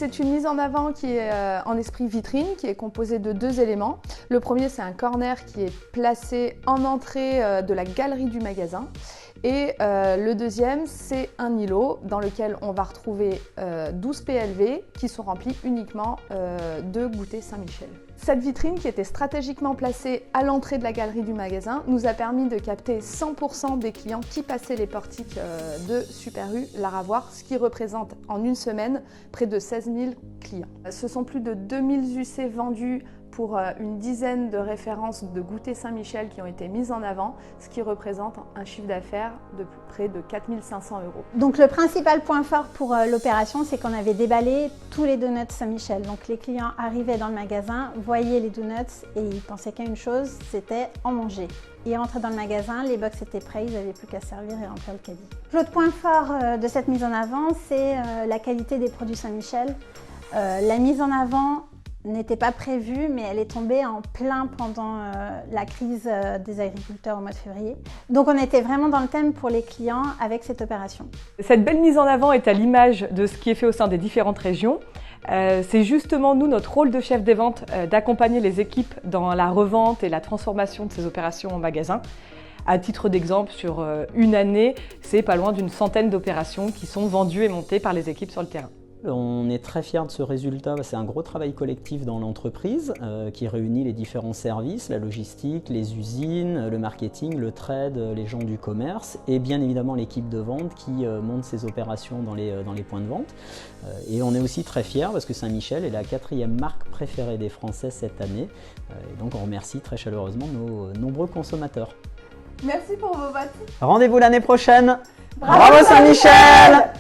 C'est une mise en avant qui est en esprit vitrine, qui est composée de 2 éléments. Le premier, c'est un corner qui est placé en entrée de la galerie du magasin. Et le deuxième, c'est un îlot dans lequel on va retrouver 12 PLV qui sont remplis uniquement de goûter Saint-Michel. Cette vitrine qui était stratégiquement placée à l'entrée de la galerie du magasin nous a permis de capter 100% des clients qui passaient les portiques de Super U Laravoir, ce qui représente en une semaine près de 16 000 clients. Ce sont plus de 2000 UC vendus pour une dizaine de références de goûter Saint-Michel qui ont été mises en avant, ce qui représente un chiffre d'affaires de près de 4 500 €. Donc le principal point fort pour l'opération, c'est qu'on avait déballé tous les donuts Saint-Michel. Donc les clients arrivaient dans le magasin, voyaient les donuts et ils pensaient qu'à une chose, c'était en manger. Ils rentraient dans le magasin, les box étaient prêts, ils n'avaient plus qu'à servir et remplir le caddie. L'autre point fort de cette mise en avant, c'est la qualité des produits Saint-Michel. La mise en avant n'était pas prévue, mais elle est tombée en plein pendant la crise des agriculteurs au mois de février. Donc on était vraiment dans le thème pour les clients avec cette opération. Cette belle mise en avant est à l'image de ce qui est fait au sein des différentes régions. C'est justement nous, notre rôle de chef des ventes, d'accompagner les équipes dans la revente et la transformation de ces opérations en magasin. À titre d'exemple, sur une année, c'est pas loin d'une centaine d'opérations qui sont vendues et montées par les équipes sur le terrain. On est très fiers de ce résultat, c'est un gros travail collectif dans l'entreprise qui réunit les différents services, la logistique, les usines, le marketing, le trade, les gens du commerce et bien évidemment l'équipe de vente qui monte ces opérations dans les points de vente. Et on est aussi très fiers parce que Saint-Michel est la 4e marque préférée des Français cette année. Et donc on remercie très chaleureusement nos nombreux consommateurs. Merci pour vos votes. Rendez-vous l'année prochaine. Bravo Saint-Michel!